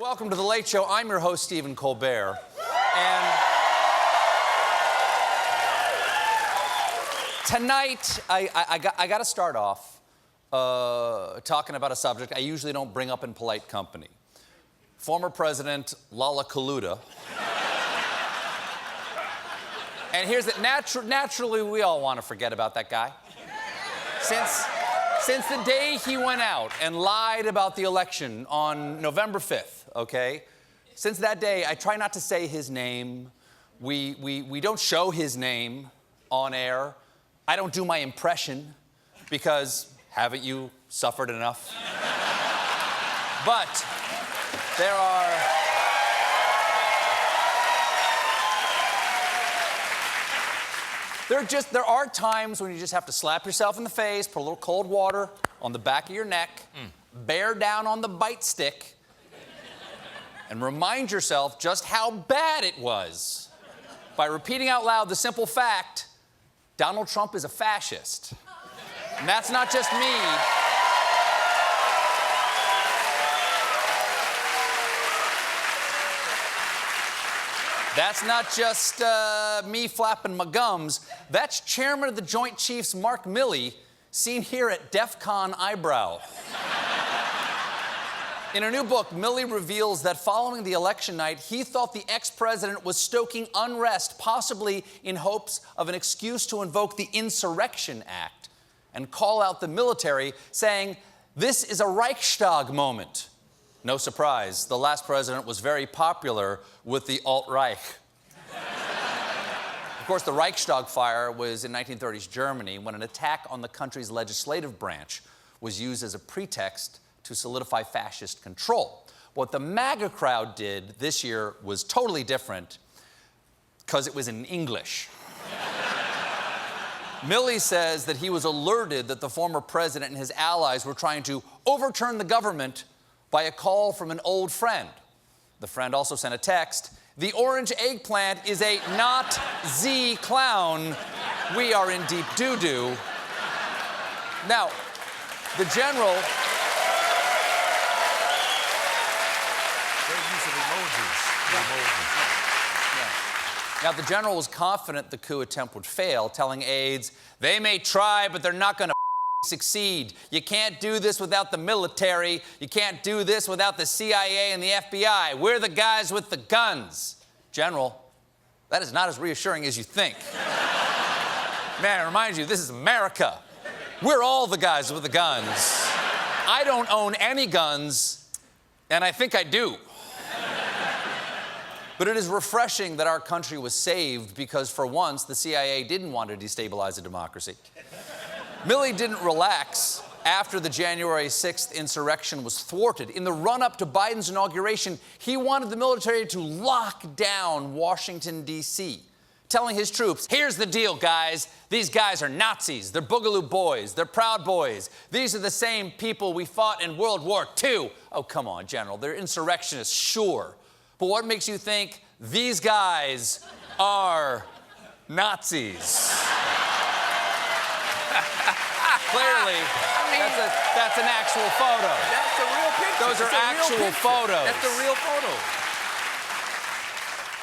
welcome to The Late Show. I'm your host, Stephen Colbert. And tonight, I got to start off talking about a subject I usually don't bring up in polite company. Former President Lollapalooza. And here's it. Naturally, we all want to forget about that guy. Since the day he went out and lied about the election on November 5th, okay? Since that day, I try not to say his name. We don't show his name on air. I don't do my impression because haven't you suffered enough? But there are times when you just have to slap yourself in the face, put a little cold water on the back of your neck, bear down on the bite stick, and remind yourself just how bad it was by repeating out loud the simple fact, Donald Trump is a fascist. And that's not just me. That's not just me flapping my gums. That's Chairman of the Joint Chiefs Mark Milley, seen here at DEF CON Eyebrow. In a new book, Milley reveals that following the election night, he thought the ex-president was stoking unrest, possibly in hopes of an excuse to invoke the Insurrection Act and call out the military, saying, "This is a Reichstag moment." No surprise, the last president was very popular with the alt-Reich. Of course, the Reichstag fire was in 1930s Germany when an attack on the country's legislative branch was used as a pretext to solidify fascist control. What the MAGA crowd did this year was totally different because it was in English. Milley says that he was alerted that the former president and his allies were trying to overturn the government by a call from an old friend. The friend also sent a text, "The orange eggplant is a not-Z clown. We are in deep doo-doo." Now, the general... Great use of emojis. Now, the general was confident the coup attempt would fail, telling aides, "They may try, but they're not going to succeed. You can't do this without the military. You can't do this without the CIA and the FBI. We're the guys with the guns." General, that is not as reassuring as you think. Man, I remind you, this is America. We're all the guys with the guns. I don't own any guns, and I think I do. But it is refreshing that our country was saved because, for once, the CIA didn't want to destabilize a democracy. Milley didn't relax after the January 6th insurrection was thwarted. In the run-up to Biden's inauguration, he wanted the military to lock down Washington, D.C., telling his troops, "Here's the deal, guys. These guys are Nazis. They're Boogaloo Boys. They're Proud Boys. These are the same people we fought in World War II. Oh, come on, General. They're insurrectionists, sure. But what makes you think these guys are Nazis?" Clearly, that's an actual photo. That's the real picture. Those are actual photos. That's the real photo.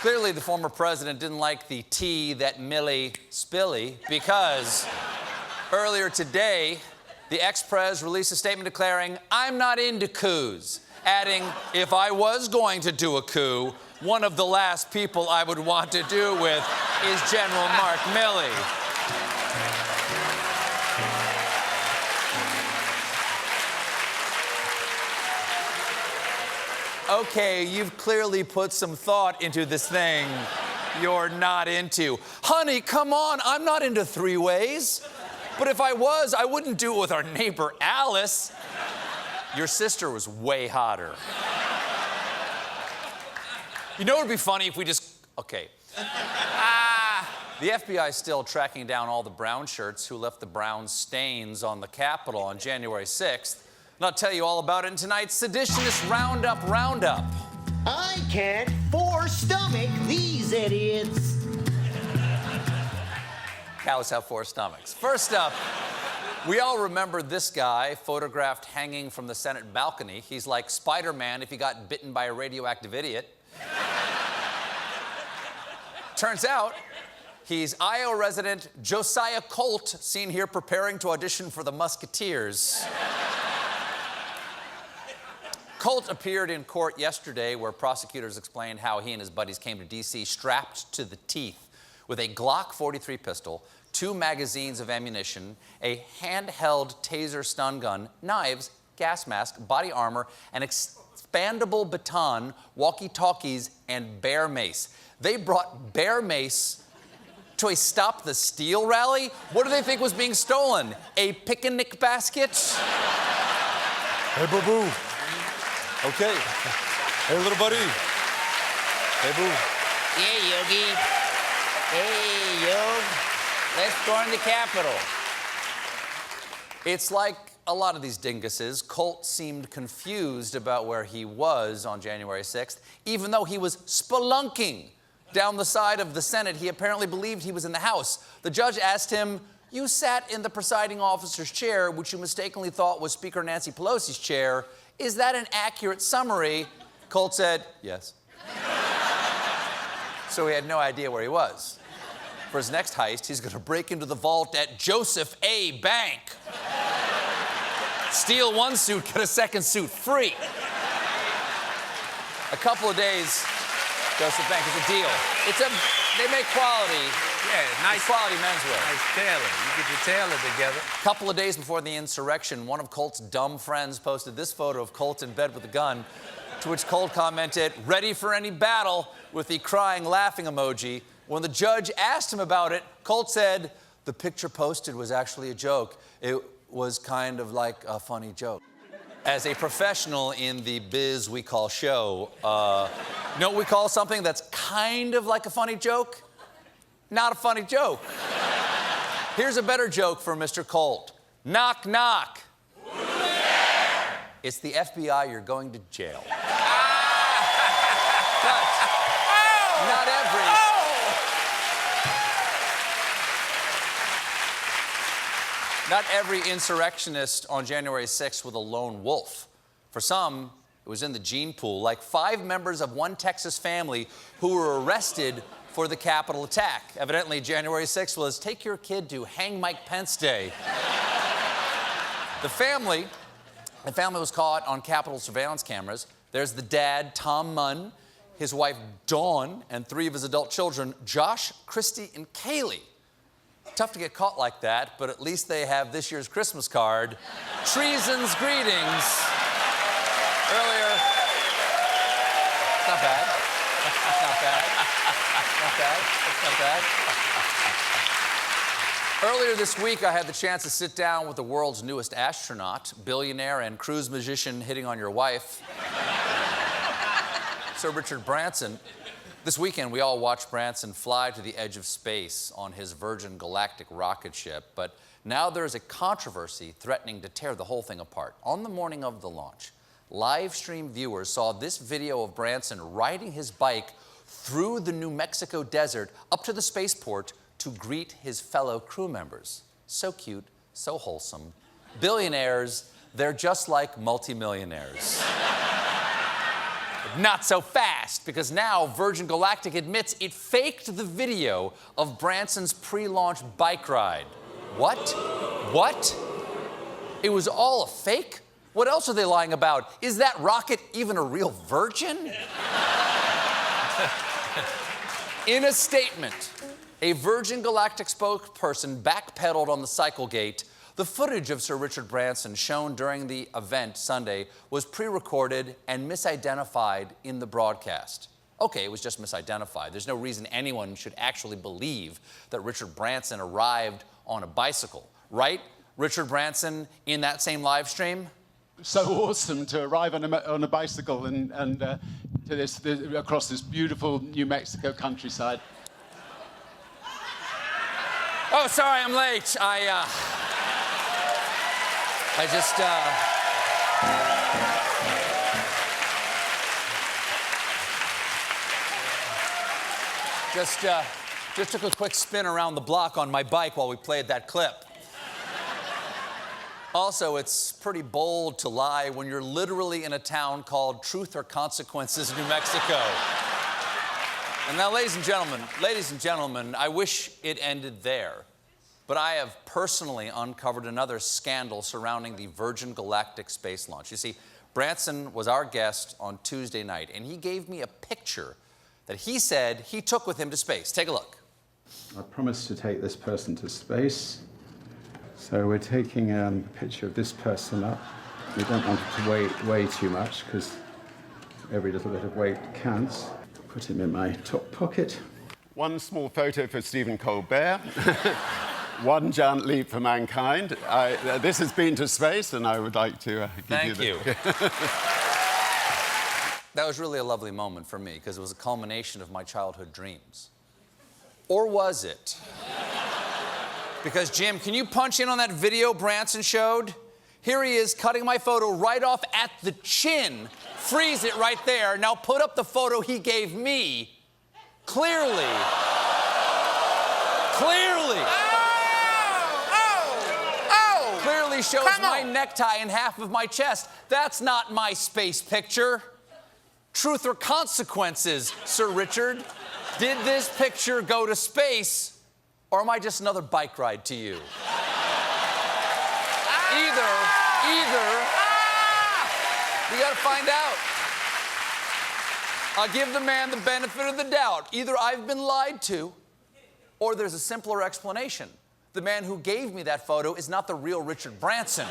Clearly, the former president didn't like the tea that Milley spilly because earlier today, the ex-pres released a statement declaring, "I'm not into coups," adding, "If I was going to do a coup, one of the last people I would want to do with is General Mark Milley." Okay, you've clearly put some thought into this thing you're not into. Honey, come on, I'm not into three-ways. But if I was, I wouldn't do it with our neighbor Alice. Your sister was way hotter. You know what would be funny if we just... Okay. The FBI is still tracking down all the brown shirts who left the brown stains on the Capitol on January 6th. And I'll tell you all about it in tonight's Seditionist Roundup. I can't stomach these idiots. Cows have four stomachs. First up, we all remember this guy photographed hanging from the Senate balcony. He's like Spider-Man if he got bitten by a radioactive idiot. Turns out, he's Iowa resident Josiah Colt, seen here preparing to audition for the Musketeers. Colt appeared in court yesterday where prosecutors explained how he and his buddies came to D.C. strapped to the teeth with a Glock 43 pistol, 2 magazines of ammunition, a handheld taser stun gun, knives, gas mask, body armor, an expandable baton, walkie-talkies, and bear mace. They brought bear mace to a Stop the Steal rally? What do they think was being stolen? A picnic basket? Hey, boo-boo. Okay. Hey, little buddy. Hey, boo. Yeah, Yogi. Hey, Yog. Let's storm the Capitol. It's like a lot of these dinguses. Colt seemed confused about where he was on January 6th, even though he was spelunking down the side of the Senate. He apparently believed he was in the House. The judge asked him, "You sat in the presiding officer's chair, which you mistakenly thought was Speaker Nancy Pelosi's chair. Is that an accurate summary?" Colt said, "Yes." So he had no idea where he was. For his next heist, he's going to break into the vault at Joseph A. Bank. Steal one suit, get a second suit free. A couple of days, Joseph Bank is a deal. They make quality. Yeah, nice Quality menswear. Nice tailor. You get your tailor together. A couple of days before the insurrection, one of Colt's dumb friends posted this photo of Colt in bed with a gun, to which Colt commented, "Ready for any battle," with the crying, laughing emoji. When the judge asked him about it, Colt said, "The picture posted was actually a joke. It was kind of like a funny joke." As a professional in the biz we call show, you know what we call something that's kind of like a funny joke? Not a funny joke. Here's a better joke for Mr. Colt. Knock, knock. Who's there? It's the FBI, you're going to jail. But not every insurrectionist on January 6th was a lone wolf. For some, it was in the gene pool, like 5 members of one Texas family who were arrested for the Capitol attack. Evidently, January 6th was take your kid to Hang Mike Pence Day. The family was caught on Capitol surveillance cameras. There's the dad, Tom Munn, his wife, Dawn, and 3 of his adult children, Josh, Christy, and Kaylee. Tough to get caught like that, but at least they have this year's Christmas card, Treason's Greetings. Earlier, not bad. Not bad. Not bad. It's not bad. Earlier this week, I had the chance to sit down with the world's newest astronaut, billionaire and cruise magician hitting on your wife, Sir Richard Branson. This weekend, we all watched Branson fly to the edge of space on his Virgin Galactic rocket ship, but now there's a controversy threatening to tear the whole thing apart. On the morning of the launch, live stream viewers saw this video of Branson riding his bike through the New Mexico desert up to the spaceport to greet his fellow crew members. So cute, so wholesome. Billionaires, they're just like multimillionaires. Not so fast, because now Virgin Galactic admits it faked the video of Branson's pre-launch bike ride. What? What? It was all a fake? What else are they lying about? Is that rocket even a real Virgin? In a statement, a Virgin Galactic spokesperson backpedaled on the Cyclegate. The footage of Sir Richard Branson shown during the event Sunday was pre-recorded and misidentified in the broadcast. Okay, it was just misidentified. There's no reason anyone should actually believe that Richard Branson arrived on a bicycle, right? Richard Branson in that same live stream? So awesome to arrive on a bicycle and to across this beautiful New Mexico countryside. Oh, sorry, I'm late. I Just took a quick spin around the block on my bike while we played that clip. Also, it's pretty bold to lie when you're literally in a town called Truth or Consequences, New Mexico. And now, ladies and gentlemen, I wish it ended there. But I have personally uncovered another scandal surrounding the Virgin Galactic space launch. You see, Branson was our guest on Tuesday night, and he gave me a picture that he said he took with him to space. Take a look. I promised to take this person to space. So we're taking a picture of this person up. We don't want it to weigh too much, because every little bit of weight counts. Put him in my top pocket. One small photo for Stephen Colbert. One giant leap for mankind. This has been to space, and I would like to give you the... Thank you. That was really a lovely moment for me, because it was a culmination of my childhood dreams. Or was it? Because, Jim, can you punch in on that video Branson showed? Here he is cutting my photo right off at the chin. Freeze it right there. Now put up the photo he gave me. Clearly. Clearly shows my necktie and half of my chest. That's not my space picture. Truth or consequences, Sir Richard? Did this picture go to space, or am I just another bike ride to you? Either. We gotta find out. I'll give the man the benefit of the doubt. Either I've been lied to, or there's a simpler explanation. The man who gave me that photo is not the real Richard Branson.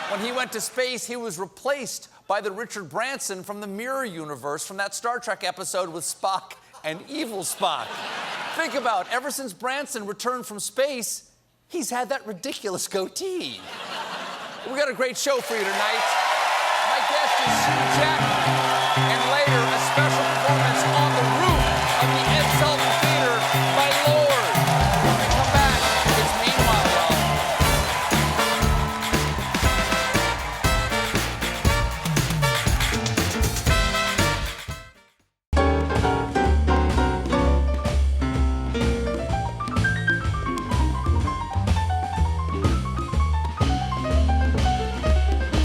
When he went to space, he was replaced by the Richard Branson from the Mirror Universe from that Star Trek episode with Spock and Evil Spock. Think about it. Ever since Branson returned from space, he's had that ridiculous goatee. We got a great show for you tonight. My guest is Jack